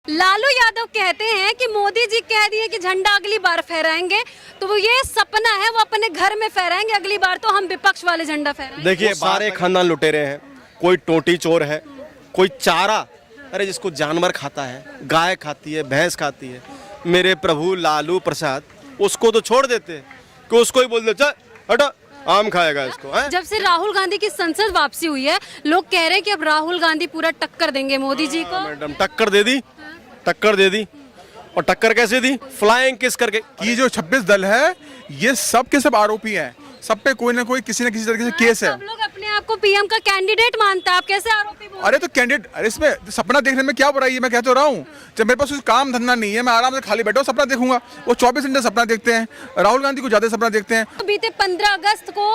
लालू यादव कहते हैं कि मोदी जी कह दिए कि झंडा अगली बार फहराएंगे, तो वो ये सपना है वो अपने घर में फहराएंगे, अगली बार तो हम विपक्ष वाले झंडा फहराएंगे। देखिए सारे खानदान लुटेरे हैं, कोई टोटी चोर है, कोई चारा, अरे जिसको जानवर खाता है, गाय खाती है, भैंस खाती है, मेरे प्रभु लालू प्रसाद उसको तो छोड़ देते कि उसको ही बोल दे चल हटा आम खाएगा इसको है? जब से राहुल गांधी की संसद वापसी हुई है, लोग कह रहे हैं कि अब राहुल गांधी पूरा टक्कर देंगे मोदी जी को। मैडम टक्कर दे दी, टक्कर दे दी। और टक्कर कैसे दी? फ्लाइंग किस करके। ये जो 26 दल है ये सब के सब आरोपी हैं, सब पे कोई ना कोई किसी न किसी तरीके से केस है। सब लोग अपने आप को पीएम का कैंडिडेट मानता है, आप कैसे आरोपी बोल रहे हैं? अरे तो कैंडिडेट, अरे इसमें सपना देखने में क्या बुराई है? मैं कह तो रहा हूँ, जब मेरे पास कुछ काम धंधा नहीं है, मैं आराम से खाली बैठा हूँ सपना देखूंगा। वो 24 घंटे सपना देखते हैं, राहुल गांधी को ज्यादा सपना देखते हैं। बीते 15 अगस्त को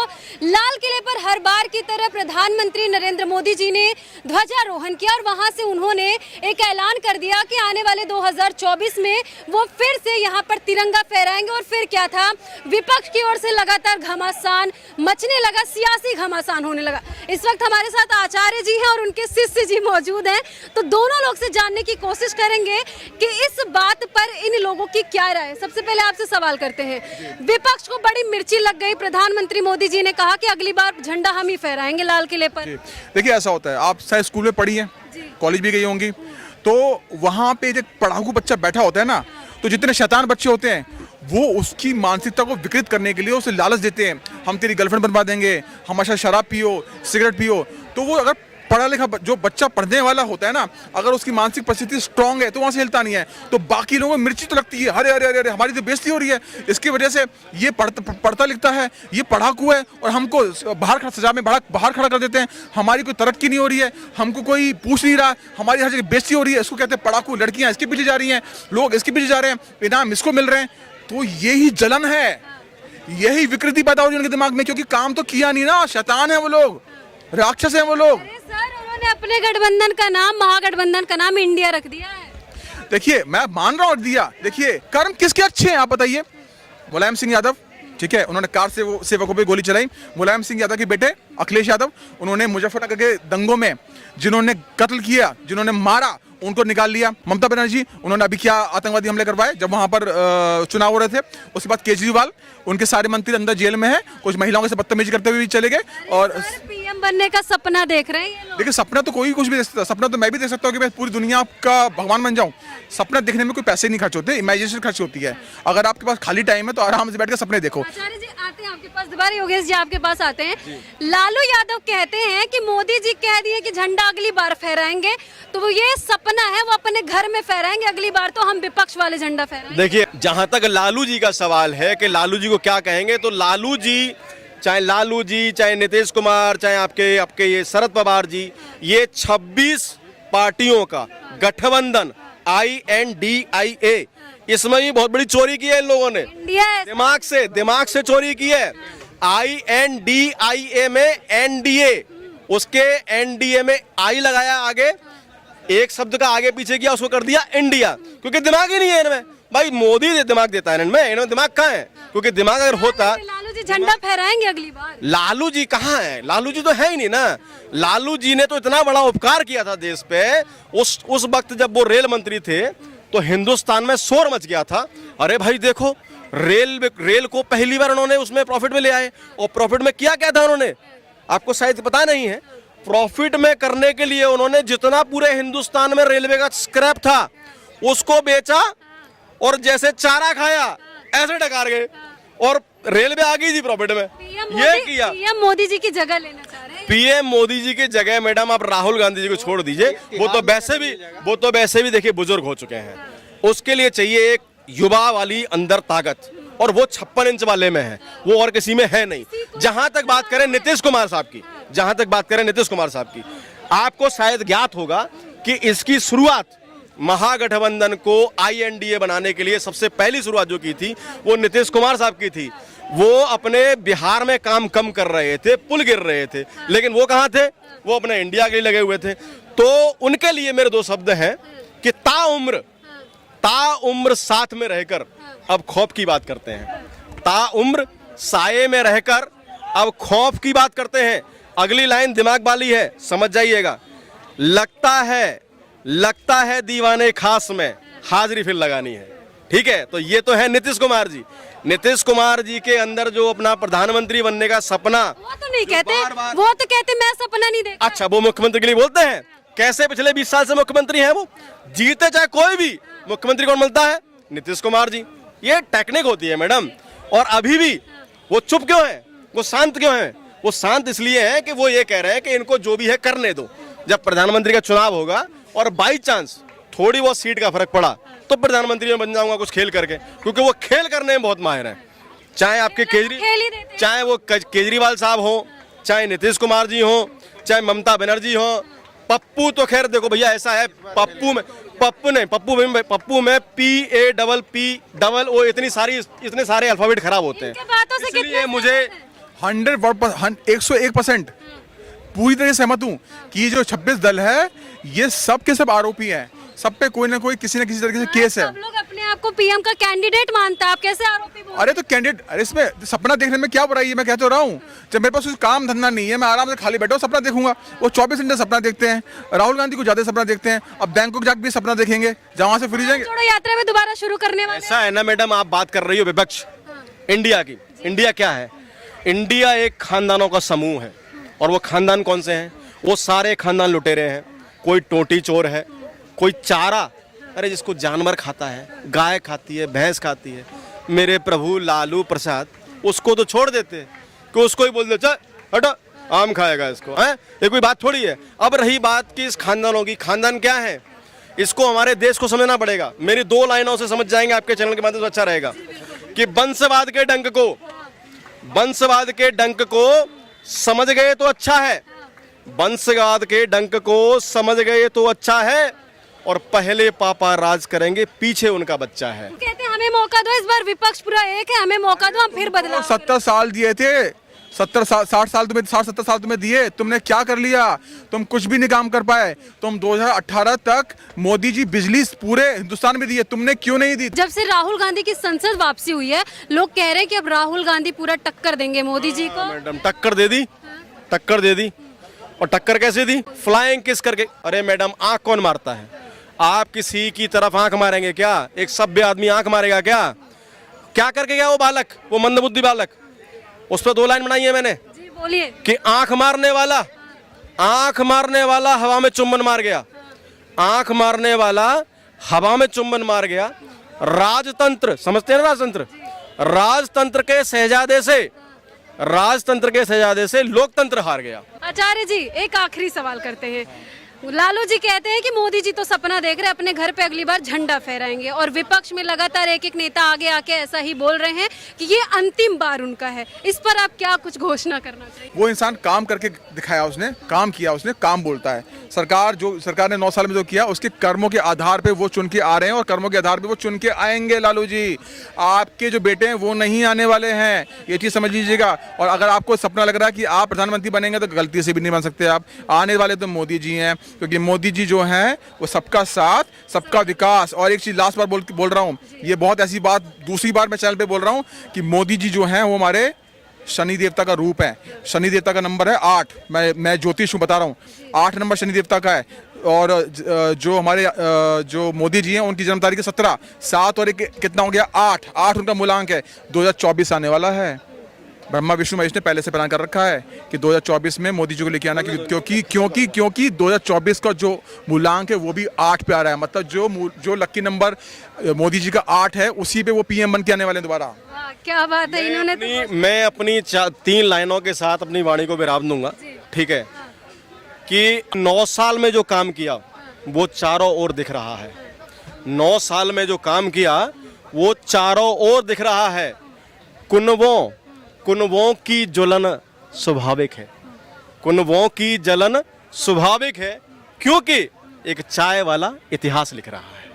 लाल किले पर हर बार की तरह प्रधानमंत्री नरेंद्र मोदी जी ने ध्वजारोहण किया और वहां से उन्होंने एक ऐलान कर दिया कि आने वाले 2024 में वो फिर से यहाँ पर तिरंगा फहराएंगे। और फिर क्या था, विपक्ष की ओर से लगातार घमासान मचने लगा, सियासी घमासान होने लगा। इस वक्त हमारे साथ आचार्य जी हैं और उनके शिष्य जी मौजूद हैं, तो दोनों लोग से जानने की कोशिश करेंगे कि इस बात पर इन लोगों की क्या राय है। सबसे पहले आपसे सवाल करते हैं, विपक्ष को बड़ी मिर्ची लग गई, प्रधानमंत्री मोदी जी ने कहा कि अगली बार झंडा हम ही फहराएंगे लाल किले पर। देखिए ऐसा होता है, आप शायद स्कूल में पढ़ी हैं, कॉलेज भी गई होंगी, तो वहाँ पे जो पढ़ाकू बच्चा बैठा होता है ना, तो जितने शैतान बच्चे होते हैं वो उसकी मानसिकता को विकृत करने के लिए उसे लालच देते हैं, हम तेरी गर्लफ्रेंड बनवा देंगे, हमेशा शराब पियो, सिगरेट पियो। तो वो अगर पढ़ा लिखा जो बच्चा पढ़ने वाला होता है ना, अगर उसकी मानसिक परिस्थिति स्ट्रांग है तो वहाँ से हिलता नहीं है। तो बाकी लोगों को मिर्ची तो लगती है, अरे अरे अरे अरे हमारी तो बेइज्जती हो रही है, इसकी वजह से ये पढ़ता लिखता है, ये पढ़ाकू है और हमको बाहर सजा में बाहर खड़ा कर देते हैं, हमारी कोई तरक्की नहीं हो रही है, हमको कोई पूछ नहीं रहा, हमारी हर जगह बेइज्जती हो रही है। इसको कहते हैं पढ़ाकू, लड़कियाँ इसके पीछे जा रही हैं, लोग इसके पीछे जा रहे हैं, इनाम इसको मिल रहे हैं। तो यही जलन है, यही विकृति पैदा हो रही है उनके दिमाग में, क्योंकि काम तो किया नहीं ना, शैतान है वो लोग, राक्षस हैं वो लोग। सर उन्होंने अपने गठबंधन का नाम, महागठबंधन का नाम इंडिया रख दिया है। देखिए मैं मान रहा हूँ दिया, देखिए कर्म किसके अच्छे हैं आप बताइए? मुलायम सिंह यादव, ठीक है, उन्होंने कार से वो सेवकों पे गोली चलाई। मुलायम सिंह यादव के बेटे अखिलेश यादव, उन्होंने मुजफ्फरनगर के दंगों में जिन्होंने कत्ल किया, जिन्होंने मारा, उनको निकाल लिया। ममता बनर्जी, उन्होंने अभी क्या आतंकवादी हमले करवाए जब वहां पर चुनाव हो रहे थे। उसके बाद केजरीवाल, उनके सारे मंत्री अंदर जेल में हैं, कुछ महिलाओं से बदतमीजी करते हुए भी चले गए। और पीएम बनने का सपना देख रहे हैं ये लोग। देखिए सपना तो कोई कुछ भी देख सकता है, सपना तो मैं भी देख सकता हूँ कि मैं पूरी दुनिया का भगवान बन जाऊँ। सपना देखने में कोई पैसे नहीं खर्च होते, इमेजिनेशन खर्च होती है। अगर आपके पास खाली टाइम है तो आराम से बैठ कर सपने देखो। आचार्य जी आते हैं आपके पास, दोबारा योगेश जी आपके पास आते हैं। लालू यादव कहते हैं कि मोदी जी कह दिए कि झंडा अगली बार फहराएंगे, तो वो ये सपना है वो अपने घर में फहराएंगे, अगली बार तो हम विपक्ष वाले झंडा फहराएंगे। देखिए जहां तक लालू जी का सवाल है कि लालू जी को क्या कहेंगे, तो लालू जी, चाहे नीतीश कुमार, चाहे आपके ये शरद पवार जी, ये 26 पार्टियों का गठबंधन INDIA, इसमें भी बहुत बड़ी चोरी की है इन लोगों ने, दिमाग से चोरी की है। INDIA में NDA, उसके NDA में आई लगाया आगे, एक शब्द का आगे पीछे किया, उसको कर दिया इंडिया, क्योंकि दिमाग ही नहीं है इनमें। भाई मोदी दिमाग देता है इनमें दिमाग कहाँ है? क्योंकि दिमाग अगर होता, लालू जी झंडा फहराएंगे अगली बार। लालू जी कहाँ है? लालू जी तो है ही नहीं ना। लालू जी ने तो इतना बड़ा उपकार किया था देश पे, उस वक्त जब वो रेल मंत्री थे तो हिंदुस्तान में शोर मच गया था, अरे भाई देखो रेल को पहली बार उन्होंने उसमें प्रॉफिट में ले आए। और प्रॉफिट में किया क्या था उन्होंने, आपको शायद पता नहीं है। प्रॉफिट में करने के लिए उन्होंने जितना पूरे हिंदुस्तान में रेलवे का स्क्रैप था उसको बेचा और जैसे चारा खाया ऐसे डकार गए और रेलवे आ गई थी प्रॉफिट में। ये किया। पीएम मोदी जी की जगह लेना चाह रहे हैं। पीएम मोदी जी की जगह मैडम आप राहुल गांधी जी को छोड़ दीजिए, वो तो वैसे भी देखिए बुजुर्ग हो चुके हैं। उसके लिए चाहिए एक युवा वाली अंदर ताकत, और वो 56 इंच वाले में है, वो और किसी में है नहीं। जहां तक बात करें नीतीश कुमार साहब की, आपको शायद ज्ञात होगा कि इसकी शुरुआत महागठबंधन को INDA बनाने के लिए सबसे पहली शुरुआत जो की थी वो नीतीश कुमार साहब की थी। वो अपने बिहार में काम कम कर रहे थे, पुल गिर रहे थे, लेकिन वो कहाँ थे? वो अपने इंडिया के लिए लगे हुए थे। तो उनके लिए मेरे 2 शब्द हैं कि ताउम्र साथ में रहकर अब खौफ की बात करते हैं, ताउम्र साये में रहकर अब खौफ की बात करते हैं। अगली लाइन दिमाग वाली है, समझ जाइएगा। लगता है लगता है दीवाने खास में हाजिरी फिर लगानी है। ठीक है, तो ये तो है नीतीश कुमार जी। नीतीश कुमार जी के अंदर जो अपना प्रधानमंत्री बनने का सपना, वो तो नहीं कहते, वो तो कहते मैं सपना नहीं देखा। अच्छा, वो मुख्यमंत्री के लिए बोलते हैं। कैसे पिछले 20 साल से मुख्यमंत्री हैं वो? जीते चाहे कोई भी, मुख्यमंत्री कौन मिलता है? नीतीश कुमार जी। ये टेक्निक होती है मैडम। और अभी भी वो चुप क्यों है, वो शांत क्यों है? वो शांत इसलिए है कि वो ये कह रहे हैं कि इनको जो भी है करने दो। जब प्रधानमंत्री का चुनाव होगा और बाई चांस थोड़ी बहुत सीट का फर्क पड़ा तो प्रधानमंत्री में बन जाऊंगा कुछ खेल करके, क्योंकि वो खेल करने में बहुत माहिर हैं। चाहे आपके चाहे वो केजरीवाल साहब हो, चाहे नीतीश कुमार जी हो, चाहे ममता बनर्जी हो, पप्पू तो खैर देखो भैया ऐसा है, पप्पू में PAPPO इतने सारे अल्फाबेट खराब होते हैं। इसलिए मुझे 101% पूरी तरह से सहमत हूँ कि ये जो 26 दल है ये सब के सब आरोपी हैं, सब पे कोई ना कोई किसी न किसी तरीके से केस है। सब लोग अपने आप को पीएम का कैंडिडेट मानता है, आप कैसे आरोपी बोल? अरे तो कैंडिडेट, अरे इसमें सपना देखने में क्या बुराई है? मैं कह तो रहा हूँ, जब मेरे पास कुछ काम धंधा नहीं है, मैं आराम से खाली बैठा हूँ, सपना देखूंगा। वो 24 घंटे सपना देखते हैं, राहुल गांधी को ज्यादा सपना देखते हैं। अब बैंकॉक जाकर भी सपना देखेंगे, जहाँ से फ्री जाएंगे। छोड़ो यात्रा में दोबारा शुरू करने वाले ऐसा है ना मैडम, आप बात कर रही हो विपक्ष इंडिया की। इंडिया क्या है? इंडिया एक खानदानों का समूह है। और वो खानदान कौन से हैं? वो सारे खानदान लुटेरे हैं। कोई टोटी चोर है, कोई चारा, अरे जिसको जानवर खाता है, गाय खाती है, भैंस खाती है, मेरे प्रभु लालू प्रसाद उसको तो छोड़ देते कि उसको ही बोल दे चल हटो आम खाएगा इसको, है ये कोई बात थोड़ी है। अब रही बात कि इस खानदानों की, खानदान क्या है इसको हमारे देश को समझना पड़ेगा। मेरी 2 लाइनों से समझ जाएंगे आपके चैनल के माध्यम से, अच्छा रहेगा कि वंशवाद के डंक को समझ गए तो अच्छा है, वंशवाद के डंक को समझ गए तो अच्छा है। और पहले पापा राज करेंगे, पीछे उनका बच्चा है। कहते हैं हमें मौका दो, इस बार विपक्ष पूरा एक है, हमें मौका दो, हम फिर बदलाव। 70 साल दिए थे, 60 70 साल तुम्हें दिए, तुमने क्या कर लिया? तुम कुछ भी नहीं काम कर पाए। तुम 2018 तक मोदी जी बिजली पूरे हिंदुस्तान में दिए, तुमने क्यों नहीं दी? जब से राहुल गांधी की संसद वापसी हुई है, लोग कह रहे हैं कि अब राहुल गांधी पूरा टक्कर देंगे मोदी जी को। मैडम टक्कर दे दी। और टक्कर कैसे दी? फ्लाइंग किस करके। अरे मैडम, आंख कौन मारता है? आप किसी की तरफ आंख मारेंगे क्या? एक सभ्य आदमी आंख मारेगा क्या? क्या करके गया वो बालक, वो मंदबुद्धि बालक? उस पर 2 लाइन बनाई है मैंने। जी बोलिए। कि आंख मारने वाला हवा में चुंबन मार गया। आंख मारने वाला हवा में चुंबन मार गया। राजतंत्र समझते हैं ना? राजतंत्र के शहजादे से लोकतंत्र हार गया। आचार्य जी, एक आखिरी सवाल करते हैं। लालू जी कहते हैं कि मोदी जी तो सपना देख रहे हैं, अपने घर पे अगली बार झंडा फहराएंगे, और विपक्ष में लगातार एक नेता आगे आके ऐसा ही बोल रहे हैं कि ये अंतिम बार उनका है। इस पर आप क्या कुछ घोषणा करना चाहिए? वो इंसान काम करके दिखाया, उसने काम किया, उसने काम बोलता है। सरकार ने 9 साल में जो किया उसके कर्मों के आधार पे वो चुन के आ रहे हैं, और कर्मों के आधार पे वो चुन के आएंगे। लालू जी, आपके जो बेटे हैं वो नहीं आने वाले हैं, ये चीज समझ लीजिएगा। और अगर आपको सपना लग रहा है कि आप प्रधानमंत्री बनेंगे तो गलती से भी नहीं बन सकते आप। आने वाले तो मोदी जी हैं, क्योंकि मोदी जी जो हैं वो सबका साथ, सबका विकास। और एक चीज लास्ट बार बोल रहा हूँ, ये बहुत ऐसी बात दूसरी बार मैं चैनल पे बोल रहा हूँ कि मोदी जी जो हैं वो हमारे शनि देवता का रूप है। शनि देवता का नंबर है 8। मैं ज्योतिष हूँ, बता रहा हूँ, 8 नंबर शनि देवता का है। और जो हमारे जो मोदी जी हैं उनकी जन्म तारीख है 17। 7 और 1 कितना हो गया? 8 उनका मूलांक है। 2024 आने वाला है। ब्रह्मा विष्णु महेश ने पहले से प्लान कर रखा है कि 2024 में मोदी जी को लेके आना, क्योंकि 2024 का जो मूलांक है वो भी 8 पे आ रहा है। मतलब जो लकी नंबर मोदी जी का 8 है, उसी पे वो पीएम बन के आने वाले दोबारा। क्या बात है, इन्होंने मैं अपनी 3 लाइनों के साथ अपनी वाणी को विराम दूंगा। ठीक है कि 9 साल में जो काम किया वो चारों ओर दिख रहा है। 9 साल में जो काम किया वो चारों ओर दिख रहा है। कुनबों की जलन स्वाभाविक है। कुनबों की जलन स्वाभाविक है, क्योंकि एक चाय वाला इतिहास लिख रहा है।